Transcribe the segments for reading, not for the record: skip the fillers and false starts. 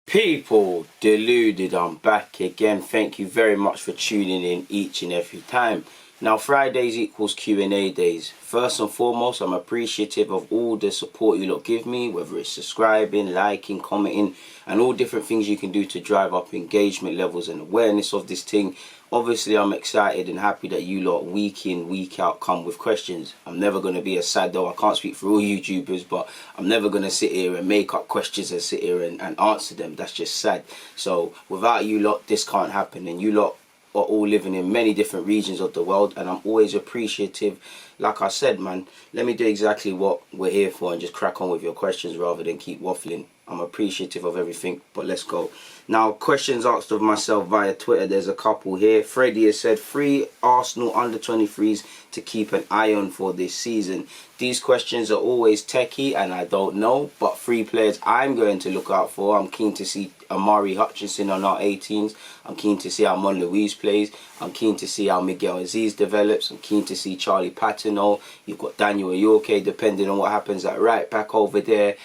People, Deluded, I'm back again. Thank you very much for tuning in each and every time. Now, Fridays equals Q&A days. First and foremost, I'm appreciative of all the support you lot give me, whether it's subscribing, liking, commenting, and all different things you can do to drive up engagement levels and awareness of this thing. Obviously, I'm excited and happy that you lot week in, week out come with questions. I'm never going to be a sad though. I can't speak for all YouTubers, but I'm never going to sit here and make up questions and sit here and answer them. That's just sad. So without you lot, this can't happen. And you lot are all living in many different regions of the world, and I'm always appreciative. Like I said, man, let me do exactly what we're here for and just crack on with your questions rather than keep waffling. I'm appreciative of everything, but let's go. Now, questions asked of myself via Twitter. There's a couple here. Freddie has said 3 Arsenal under-23s to keep an eye on for this season. These questions are always techie and I don't know, but 3 players I'm going to look out for. I'm keen to see Amari Hutchinson on our 18s. I'm keen to see how Mon Louise plays. I'm keen to see how Miguel Aziz develops. I'm keen to see Charlie Patino. You've got Daniel Ayoke, depending on what happens at right back over there.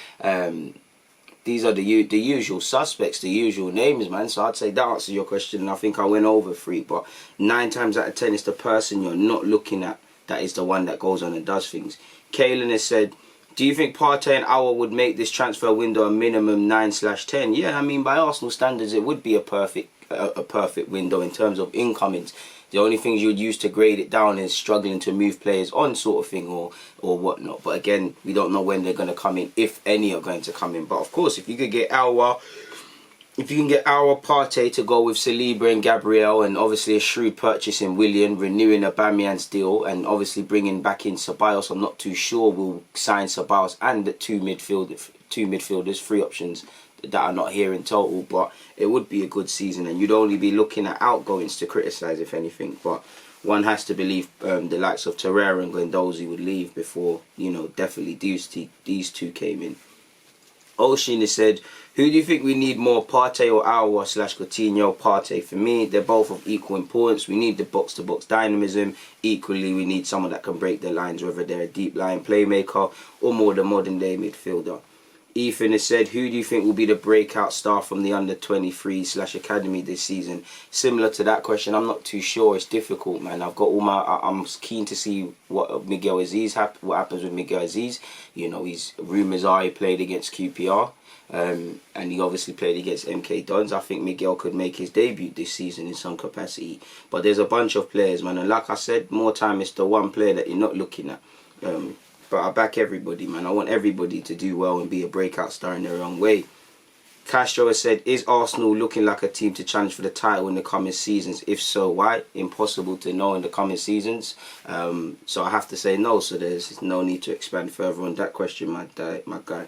These are the usual suspects, the usual names, man. So I'd say that answers your question, and I think I went over 3. But 9 times out of 10, it's the person you're not looking at that is the one that goes on and does things. Kaylin has said, do you think Partey and Auer would make this transfer window a minimum 9/10? Yeah, I mean, by Arsenal standards, it would be a perfect window in terms of incomings. The only things you would use to grade it down is struggling to move players on sort of thing or whatnot. But again, we don't know when they're going to come in, if any are going to come in. But of course, if you could get Auer, Partey to go with Saliba and Gabriel, and obviously a shrewd purchase in Willian, renewing Aubameyang's deal, and obviously bringing back in Ceballos. I'm not too sure we'll sign Ceballos and the two midfielders, 3 options that are not here in total, but it would be a good season, and you'd only be looking at outgoings to criticise if anything. But one has to believe the likes of Torreira and Guendouzi would leave before, you know, definitely these two came in. Ocean has said, who do you think we need more, Partey or Auer / Coutinho? Partey. For me, they're both of equal importance. We need the box-to-box dynamism. Equally, we need someone that can break the lines, whether they're a deep line playmaker or more the modern-day midfielder. Ethan has said, who do you think will be the breakout star from the under-23 / academy this season? Similar to that question, I'm not too sure. It's difficult, man. I'm keen to see what Miguel Aziz what happens with Miguel Aziz. You know, rumours are he played against QPR, and he obviously played against MK Dons. I think Miguel could make his debut this season in some capacity. But there's a bunch of players, man, and like I said, more time it's the one player that you're not looking at. But I back everybody, man. I want everybody to do well and be a breakout star in their own way. Castro has said, is Arsenal looking like a team to challenge for the title in the coming seasons? If so, why? Impossible to know in the coming seasons. So I have to say no. So there's no need to expand further on that question, my guy.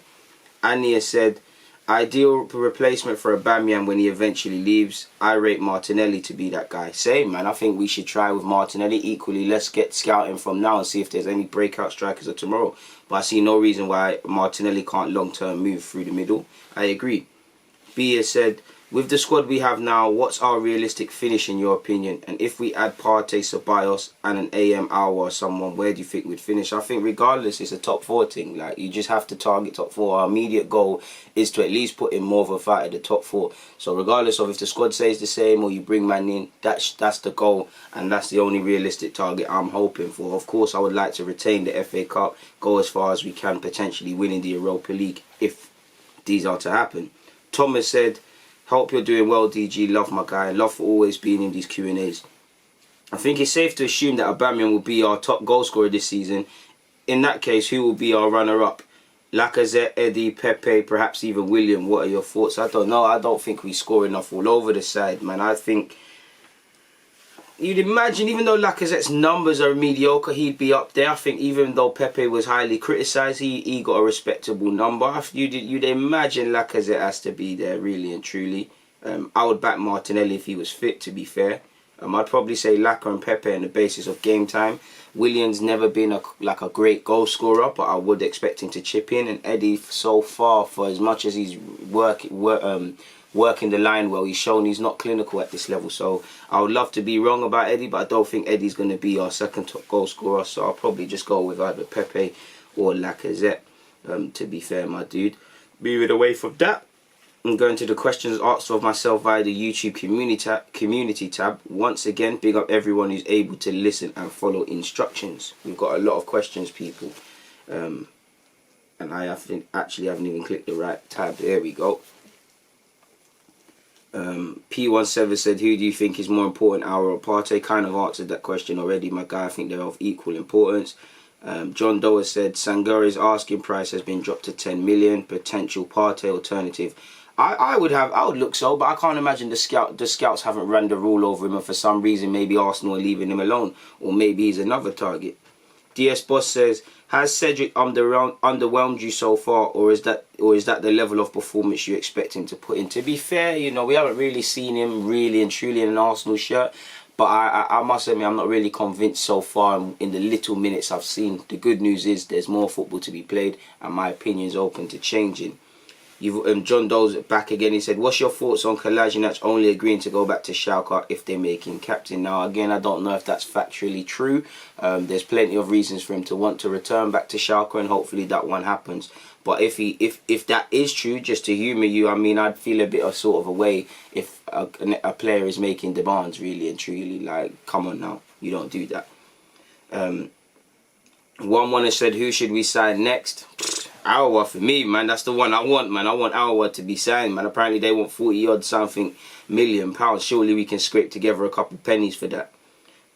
Annie has said, ideal replacement for Aubameyang when he eventually leaves. I rate Martinelli to be that guy. Same, man. I think we should try with Martinelli. Equally, let's get scouting from now and see if there's any breakout strikers of tomorrow. But I see no reason why Martinelli can't long-term move through the middle. I agree. B has said, with the squad we have now, what's our realistic finish in your opinion? And if we add Partey, Ceballos and an AM Auer or someone, where do you think we'd finish? I think regardless, it's a top 4 thing. Like, you just have to target top 4. Our immediate goal is to at least put in more of a fight at the top 4. So regardless of if the squad stays the same or you bring man in, that's the goal, and that's the only realistic target I'm hoping for. Of course, I would like to retain the FA Cup, go as far as we can, potentially winning the Europa League if these are to happen. Thomas said, hope you're doing well, DG. Love, my guy. Love for always being in these Q&As. I think it's safe to assume that Aubameyang will be our top goal scorer this season. In that case, who will be our runner-up? Lacazette, Eddie, Pepe, perhaps even William. What are your thoughts? I don't know. I don't think we score enough all over the side, man. I think you'd imagine, even though Lacazette's numbers are mediocre, he'd be up there. I think even though Pepe was highly criticised, he got a respectable number. You'd imagine Lacazette has to be there, really and truly. I would back Martinelli if he was fit, to be fair. I'd probably say Laka and Pepe on the basis of game time. William's never been a great goal scorer, but I would expect him to chip in. And Eddie, so far, for as much as he's working the line well, he's shown he's not clinical at this level. So I would love to be wrong about Eddie, but I don't think Eddie's going to be our second top goal scorer. So I'll probably just go with either Pepe or Lacazette, to be fair, my dude. Moving away from that, I'm going to the questions asked of myself via the YouTube community tab. Once again, big up everyone who's able to listen and follow instructions. We've got a lot of questions, people. And I haven't even clicked the right tab. There we go. P17 said, who do you think is more important, Aouar or Partey? Kind of answered that question already, my guy. I think they're of equal importance. John Doe said, Sangari's asking price has been dropped to 10 million. Potential Partey alternative. I would look so, but I can't imagine the scouts haven't run the rule over him, and for some reason maybe Arsenal are leaving him alone, or maybe he's another target. DS Boss says, has Cedric underwhelmed you so far, or is that the level of performance you expect him to put in? To be fair, you know, we haven't really seen him really and truly in an Arsenal shirt, but I must admit I'm not really convinced so far in the little minutes I've seen. The good news is there's more football to be played, and my opinion's open to changing. John Doe's back again. He said, what's your thoughts on Kolasinac only agreeing to go back to Schalke if they make him captain? Now, again, I don't know if that's factually true. There's plenty of reasons for him to want to return back to Schalke, and hopefully that one happens. But if that is true, just to humour you, I mean, I'd feel a bit of sort of a way if a player is making demands, really and truly. Like, come on now, you don't do that. One has said, who should we sign next? Aouar for me, man. That's the one I want, man. I want Aouar to be signed, man. Apparently they want 40 odd something million pounds. Surely we can scrape together a couple pennies for that.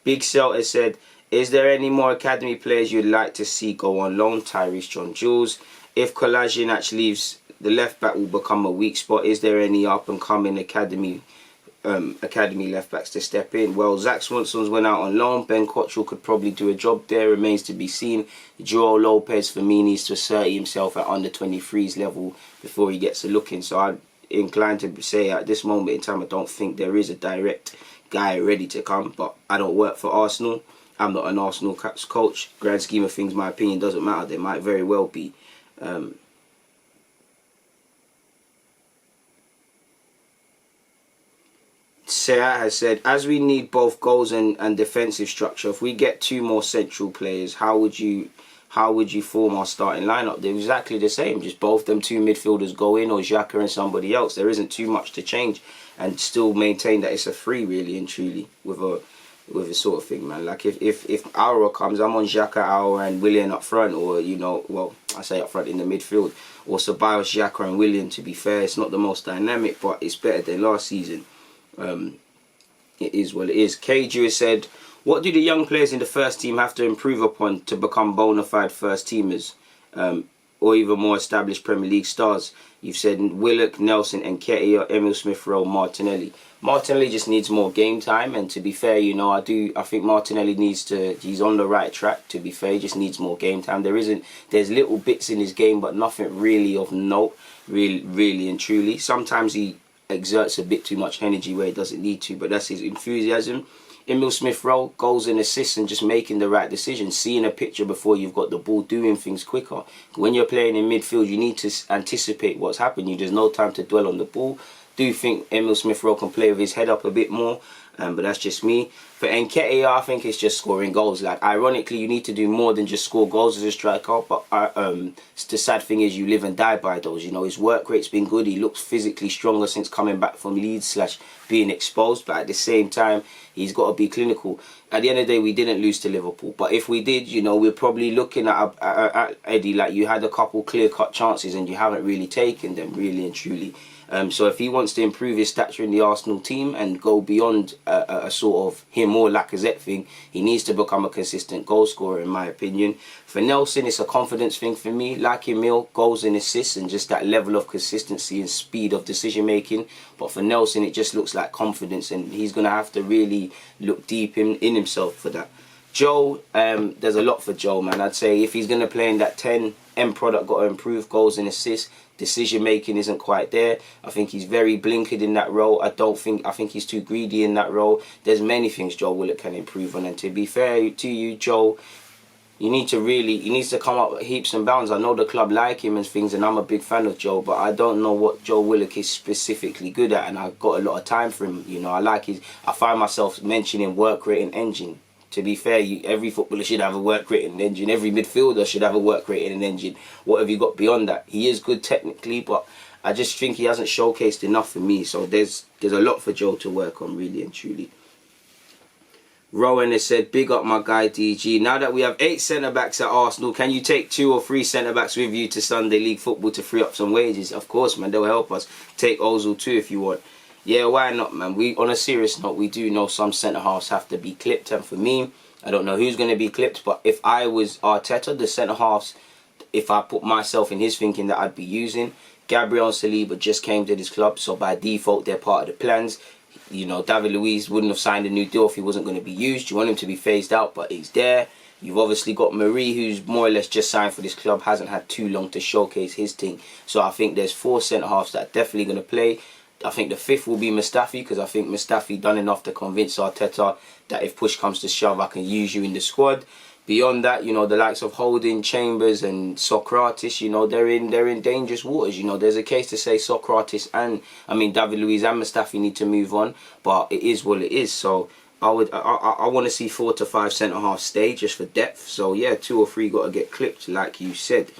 Big Celt has said, is there any more academy players you'd like to see go on loan? Tyrese John Jules. If Kolasinac leaves, the left back will become a weak spot. Is there any up and coming academy left backs to step in? Well, Zach Swanson's went out on loan. Ben Cottrell could probably do a job there. Remains to be seen. Joao Lopez for me needs to assert himself at under 23's level before he gets a look in. So I'm inclined to say at this moment in time I don't think there is a direct guy ready to come. But I don't work for Arsenal. I'm not an Arsenal coach. Grand scheme of things, my opinion doesn't matter. There might very well be. Seat has said, as we need both goals and defensive structure, if we get two more central players, how would you form our starting lineup? They're exactly the same. Just both them two midfielders go in, or Xhaka and somebody else. There isn't too much to change, and still maintain that it's a free, really and truly, with a sort of thing, man. Like if Aouar comes, I'm on Xhaka, Aouar and Willian up front, or, you know, well, I say up front in the midfield, or Ceballos, Xhaka and Willian. To be fair, it's not the most dynamic, but it's better than last season. It is what it is. KG has said, what do the young players in the first team have to improve upon to become bona fide first teamers, or even more established Premier League stars? You've said Willock, Nelson, Nketiah, Emil Smith-Rowe, Martinelli. Martinelli just needs more game time, and to be fair, you know, I think Martinelli he's on the right track. To be fair, he just needs more game time. There's little bits in his game, but nothing really of note, really and truly. Sometimes he exerts a bit too much energy where he doesn't need to, but that's his enthusiasm. Emil Smith-Rowe, goals and assists and just making the right decision, seeing a picture before you've got the ball, doing things quicker. When you're playing in midfield, you need to anticipate what's happening. There's no time to dwell on the ball. Do think Emil Smith-Rowe can play with his head up a bit more, but that's just me. For Nketiah, I think it's just scoring goals. Like, ironically, you need to do more than just score goals as a striker, but the sad thing is you live and die by those. You know, his work rate's been good. He looks physically stronger since coming back from Leeds / being exposed, but at the same time, he's got to be clinical. At the end of the day, we didn't lose to Liverpool, but if we did, you know, we're probably looking at Eddie, like, you had a couple clear-cut chances and you haven't really taken them, really and truly. So if he wants to improve his stature in the Arsenal team and go beyond a sort of him or Lacazette thing, he needs to become a consistent goal scorer, in my opinion. For Nelson, it's a confidence thing for me. Like Emil, goals and assists and just that level of consistency and speed of decision making. But for Nelson, it just looks like confidence, and he's going to have to really look deep in himself for that. Joe, there's a lot for Joe, man. I'd say if he's going to play in that 10, end product got to improve, goals and assists. Decision making isn't quite there. I think he's very blinkered in that role. I think he's too greedy in that role. There's many things Joe Willock can improve on, and to be fair to you, Joe, he needs to come up with heaps and bounds. I know the club like him and things, and I'm a big fan of Joe, but I don't know what Joe Willock is specifically good at, and I've got a lot of time for him. You know, I find myself mentioning work rate and engine. To be fair, every footballer should have a work rate and engine. Every midfielder should have a work rate and engine. What have you got beyond that? He is good technically, but I just think he hasn't showcased enough for me. So there's a lot for Joe to work on, really and truly. Rowan has said, big up my guy DG. Now that we have 8 centre-backs at Arsenal, can you take 2 or 3 centre-backs with you to Sunday League football to free up some wages? Of course, man, they'll help us. Take Ozil too if you want. Yeah, why not, man? On a serious note, we do know some centre-halves have to be clipped. And for me, I don't know who's going to be clipped, but if I was Arteta, the centre-halves, if I put myself in his thinking that I'd be using, Gabriel and Saliba just came to this club, so by default, they're part of the plans. You know, David Luiz wouldn't have signed a new deal if he wasn't going to be used. You want him to be phased out, but he's there. You've obviously got Marie, who's more or less just signed for this club, hasn't had too long to showcase his thing. So I think there's 4 centre-halves that are definitely going to play. I think the 5th will be Mustafi, because I think Mustafi done enough to convince Arteta that if push comes to shove, I can use you in the squad. Beyond that, you know, the likes of Holding, Chambers and Socrates, you know, they're in dangerous waters. You know, there's a case to say Socrates and, David Luiz and Mustafi need to move on, but it is what it is. So I want to see 4 to 5 centre-half stay just for depth. So yeah, 2 or 3 got to get clipped, like you said.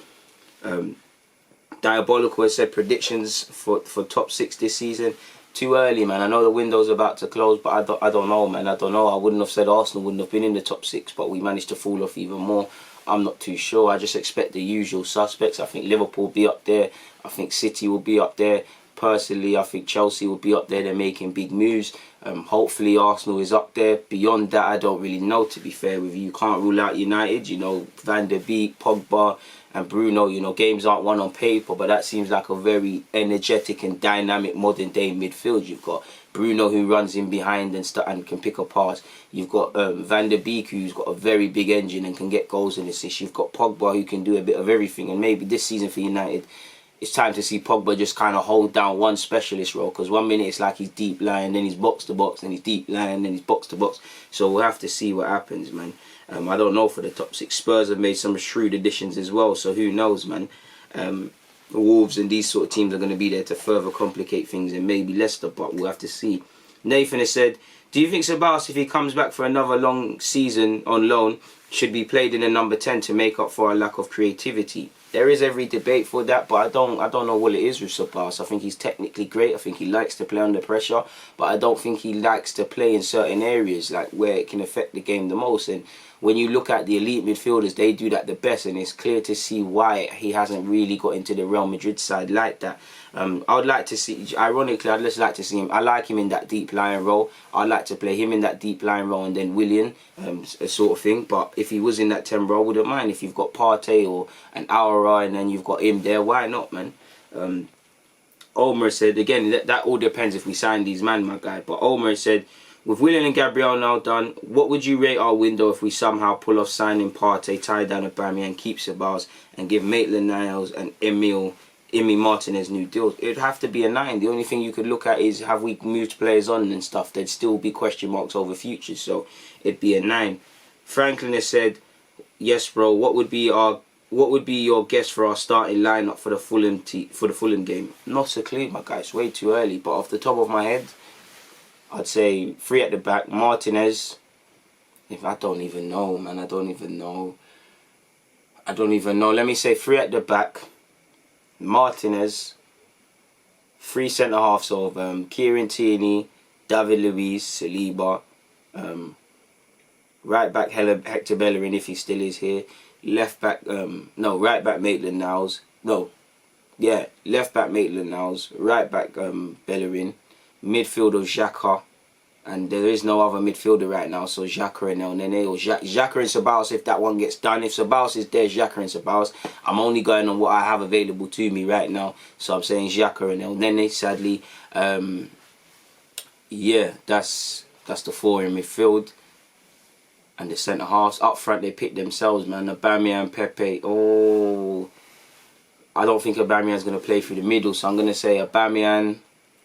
Diabolical has said predictions for top 6 this season. Too early, man. I know the window's about to close, but I don't know, man. I don't know. I wouldn't have said Arsenal wouldn't have been in the top 6, but we managed to fall off even more. I'm not too sure. I just expect the usual suspects. I think Liverpool will be up there. I think City will be up there. Personally, I think Chelsea will be up there. They're making big moves. Hopefully Arsenal is up there. Beyond that, I don't really know, to be fair with you. You can't rule out United. You know, Van der Beek, Pogba and Bruno, you know, games aren't won on paper, but that seems like a very energetic and dynamic modern day midfield. You've got Bruno, who runs in behind and can pick a pass. You've got Van der Beek, who's got a very big engine and can get goals and assists. You've got Pogba, who can do a bit of everything. And maybe this season for United, it's time to see Pogba just kind of hold down one specialist role, because one minute it's like he's deep lying, then he's box to box, then he's deep lying, then he's box to box. So we'll have to see what happens, man. I don't know for the top 6. Spurs have made some shrewd additions as well, so who knows, man. Wolves and these sort of teams are going to be there to further complicate things, and maybe Leicester, but we'll have to see. Nathan has said, do you think Sabas, if he comes back for another long season on loan, should be played in a number 10 to make up for a lack of creativity? There is every debate for that, but I don't know what it is with Sabas. I think he's technically great. I think he likes to play under pressure, but I don't think he likes to play in certain areas like where it can affect the game the most. And when you look at the elite midfielders, they do that the best, and it's clear to see why he hasn't really got into the Real Madrid side like that. I would like to see, ironically, I'd just like to see him. I like him in that deep lying role. I'd like to play him in that deep lying role and then Willian, sort of thing. But if he was in that 10 role, I wouldn't mind. If you've got Partey or an Aura and then you've got him there, why not, man? Omer said, again, that all depends if we sign these man, my guy. But Omer said, with Willian and Gabriel now done, what would you rate our window if we somehow pull off signing Partey, tie down Aubameyang, keep Sabas, and give Maitland-Niles and Emi Martinez new deals? It'd have to be a 9. The only thing you could look at is, have we moved players on and stuff? There'd still be question marks over futures, so it'd be a 9. Franklin has said, yes, bro. What would be your guess for our starting lineup for the Fulham game? Not a clue, my guy. It's way too early. But off the top of my head, I'd say 3 at the back. Martinez. I don't even know, man. I don't even know. Let me say 3 at the back. Martinez. 3 centre halves of Kieran Tierney, David Luiz, Saliba. Right back Hector Bellerin if he still is here. Left back, right back Maitland-Niles. Left back Maitland-Niles. Right back Bellerin. Midfield of Xhaka. And there is no other midfielder right now, so Xhaka and El Nene, or Xhaka and Sabas if that one gets done. If Sabas is there, Xhaka and Sabas. I'm only going on what I have available to me right now, so I'm saying Xhaka and El Nene, sadly. Yeah, that's the 4 in midfield. And the centre halves up front, they pick themselves, man. Aubameyang and Pepe. Oh, I don't think Aubameyang's going to play through the middle, so I'm going to say Aubameyang,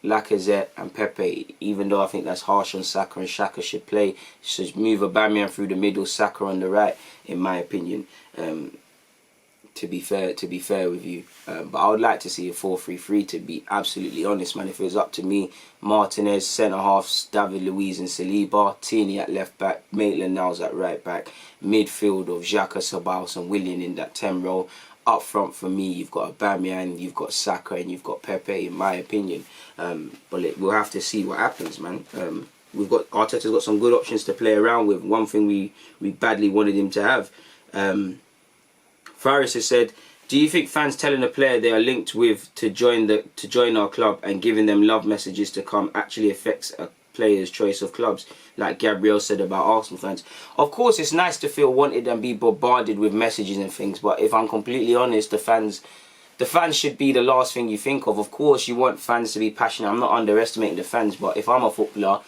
Lacazette and Pepe, even though I think that's harsh on Saka, and Xhaka should play. Should move Aubameyang through the middle, Saka on the right, in my opinion. To be fair with you, but I would like to see a 4-3-3, to be absolutely honest, man. If it was up to me, Martinez, centre halves, David Luiz and Saliba, Tierney at left back, Maitland-Niles at right back, midfield of Xhaka, Sabas and Willian in that 10 role. up front for me, you've got Aubameyang, you've got Saka, and you've got Pepe, in my opinion. But we'll have to see what happens, man. Arteta's got some good options to play around with. One thing we badly wanted him to have. Faris has said, do you think fans telling a player they are linked with to join our club and giving them love messages to come actually affects a player's choice of clubs, like Gabriel said about Arsenal fans? Of course, it's nice to feel wanted and be bombarded with messages and things, but if I'm completely honest, the fans should be the last thing you think of. Of course, you want fans to be passionate. I'm not underestimating the fans, but if I'm a footballer,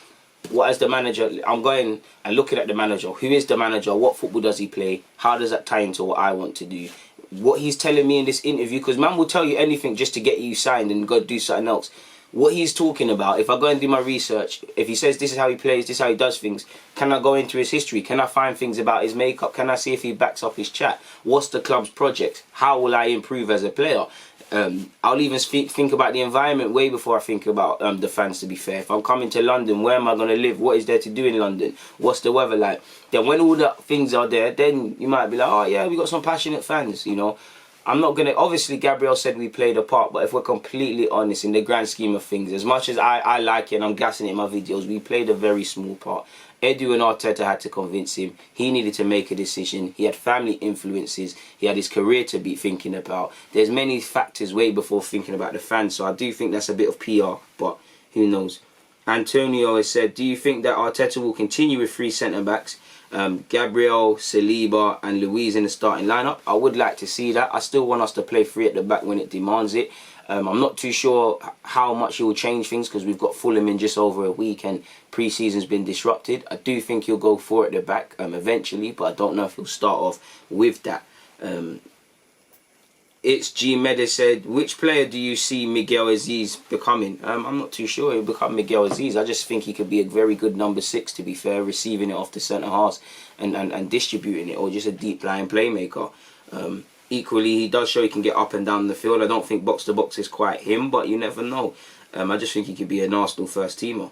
what as the manager, I'm going and looking at the manager. Who is the manager? What football does he play? How does that tie into what I want to do? What he's telling me in this interview, because man will tell you anything just to get you signed and go do something else. What he's talking about, if I go and do my research, if he says this is how he plays, this is how he does things, can I go into his history? Can I find things about his makeup? Can I see if he backs up his chat? What's the club's project? How will I improve as a player? I'll even think about the environment way before I think about the fans, to be fair. If I'm coming to London, where am I going to live? What is there to do in London? What's the weather like? Then when all the things are there, then you might be like, oh yeah, we got some passionate fans, you know. I'm not going to... Obviously, Gabriel said we played a part, but if we're completely honest, in the grand scheme of things, as much as I like it and I'm gassing it in my videos, we played a very small part. Edu and Arteta had to convince him. He needed to make a decision. He had family influences. He had his career to be thinking about. There's many factors way before thinking about the fans, so I do think that's a bit of PR, but who knows. Antonio has said, do you think that Arteta will continue with 3 centre-backs? Gabriel, Saliba and Luiz in the starting lineup. I would like to see that. I still want us to play 3 at the back when it demands it. I'm not too sure how much he will change things because we've got Fulham in just over a week and pre-season's been disrupted. I do think he'll go 4 at the back eventually, but I don't know if he'll start off with that. It's G Meda said, which player do you see Miguel Aziz becoming? I'm not too sure he'll become Miguel Aziz. I just think he could be a very good number 6, to be fair, receiving it off the centre halves and distributing it, or just a deep lying playmaker. Equally, he does show he can get up and down the field. I don't think box to box is quite him, but you never know. I just think he could be an Arsenal first teamer.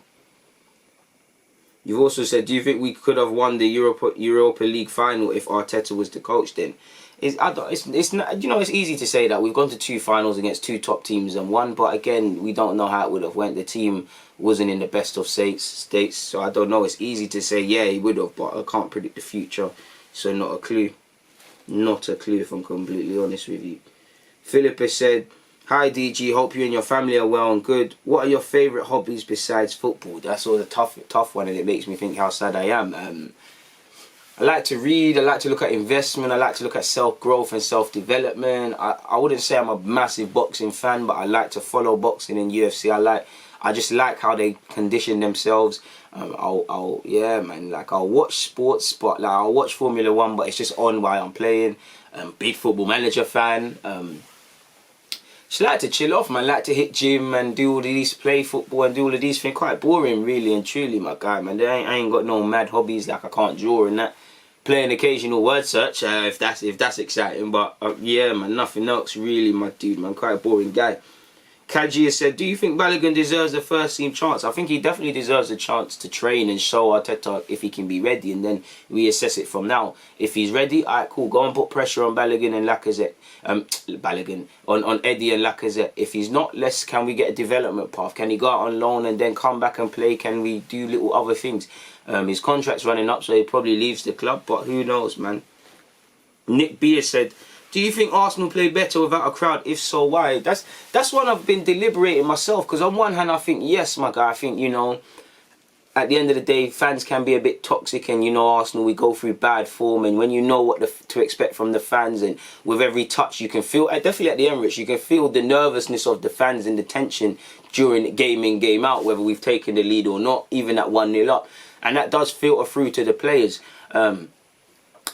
You've also said, do you think we could have won the Europa League final if Arteta was the coach then? It's not, you know, it's easy to say that. We've gone to 2 finals against 2 top teams and won, but again, we don't know how it would have went. The team wasn't in the best of states, so I don't know. It's easy to say, yeah, he would have, but I can't predict the future, so not a clue. Not a clue, if I'm completely honest with you. Philip has said, hi DG, hope you and your family are well and good. What are your favourite hobbies besides football? That's all the tough one, and it makes me think how sad I am. I like to read, I like to look at investment, I like to look at self-growth and self-development. I wouldn't say I'm a massive boxing fan, but I like to follow boxing and UFC. I just like how they condition themselves. Yeah, man, like I'll watch sports, but like I'll watch Formula 1, but it's just on while I'm playing. Big Football Manager fan. Just like to chill off, man. Like to hit gym and do all of these, play football and do all of these things. Quite boring, really and truly, my guy, man. I ain't got no mad hobbies, like I can't draw and that. Play an occasional word search if that's exciting, but yeah, man, nothing else really, my dude, man. Quite a boring guy. Kaji has said, do you think Balogun deserves a first team chance? I think he definitely deserves a chance to train and show Arteta if he can be ready, and then we assess it from now. If he's ready, alright, cool, go and put pressure on Balogun and Lacazette. On Eddie and Lacazette. If he's not, can we get a development path? Can he go out on loan and then come back and play? Can we do little other things? His contract's running up, so he probably leaves the club, but who knows, man. Nick Beer said, do you think Arsenal play better without a crowd? If so, why? That's one I've been deliberating myself, because on one hand I think, yes, my guy, I think, you know, at the end of the day, fans can be a bit toxic, and you know, Arsenal, we go through bad form, and when you know what to expect from the fans, and with every touch you can feel, definitely at the Emirates, you can feel the nervousness of the fans and the tension during game in, game out, whether we've taken the lead or not, even at 1-0 up, and that does filter through to the players.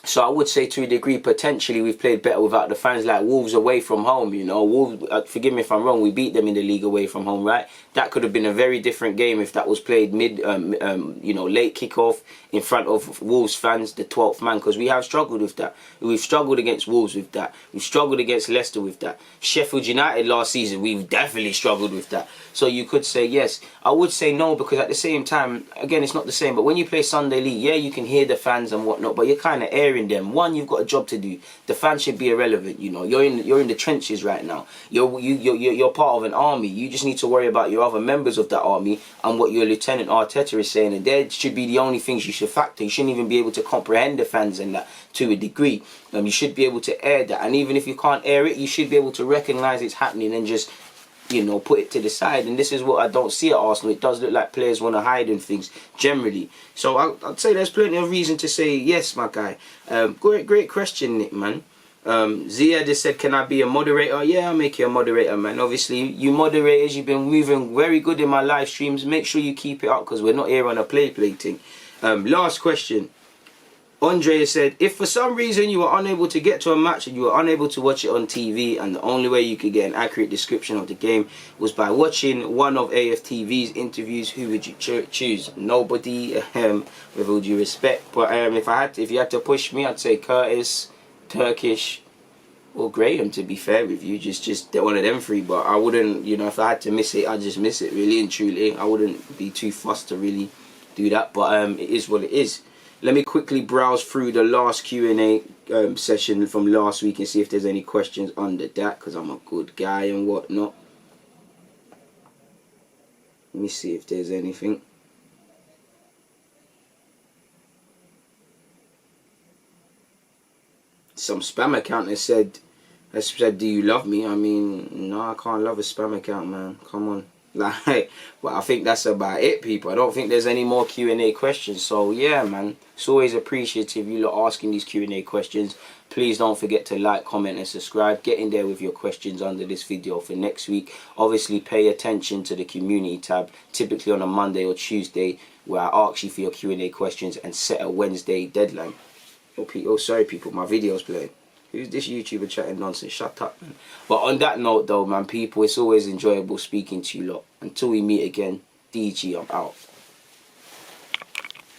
So I would say to a degree, potentially, we've played better without the fans, like Wolves away from home, you know. Wolves, forgive me if I'm wrong, we beat them in the league away from home, right? That could have been a very different game if that was played you know, late kickoff in front of Wolves fans, the 12th man, because we have struggled with that. We've struggled against Wolves with that. We've struggled against Leicester with that. Sheffield United last season, we've definitely struggled with that. So you could say yes. I would say no, because at the same time, again, it's not the same, but when you play Sunday League, yeah, you can hear the fans and whatnot, but you're kind of airy airing them. One, you've got a job to do. The fans should be irrelevant. You know, you're in the trenches right now. You're part of an army. You just need to worry about your other members of that army and what your Lieutenant Arteta is saying. And there should be the only things you should factor. You shouldn't even be able to comprehend the fans and that to a degree. You should be able to air that. And even if you can't air it, you should be able to recognise it's happening and just, you know, put it to the side. And this is what I don't see at Arsenal. It does look like players want to hide in things generally. So I'd say there's plenty of reason to say yes, my guy. Great question, Nick, man. Zia just said, can I be a moderator? Yeah, I'll make you a moderator, man. Obviously, you moderators, you've been moving very good in my live streams. Make sure you keep it up because we're not here on a play thing. Last question. Andre said, if for some reason you were unable to get to a match and you were unable to watch it on TV and the only way you could get an accurate description of the game was by watching one of AFTV's interviews, who would you choose? Nobody, with all due respect. But if you had to push me, I'd say Curtis, Turkish, or Graham, to be fair with you. Just one of them three. But I wouldn't, you know, if I had to miss it, I'd just miss it, really and truly. I wouldn't be too fussed to really do that. But it is what it is. Let me quickly browse through the last Q&A session from last week and see if there's any questions under that, because I'm a good guy and whatnot. Let me see if there's anything. Some spam account has said, do you love me? I mean, no, I can't love a spam account, man. Come on. Like, but I think that's about it, people. I don't think there's any more Q&A questions. So yeah, man, it's always appreciative you lot asking these Q&A questions. Please don't forget to like, comment and subscribe. Get in there with your questions under this video for next week. Obviously pay attention to the community tab, typically on a Monday or Tuesday, where I ask you for your Q&A questions and set a Wednesday deadline. Oh sorry people, my video's playing. Who's this YouTuber chatting nonsense? Shut up, man. But on that note, though, man, people, it's always enjoyable speaking to you lot. Until we meet again, DG, I'm out.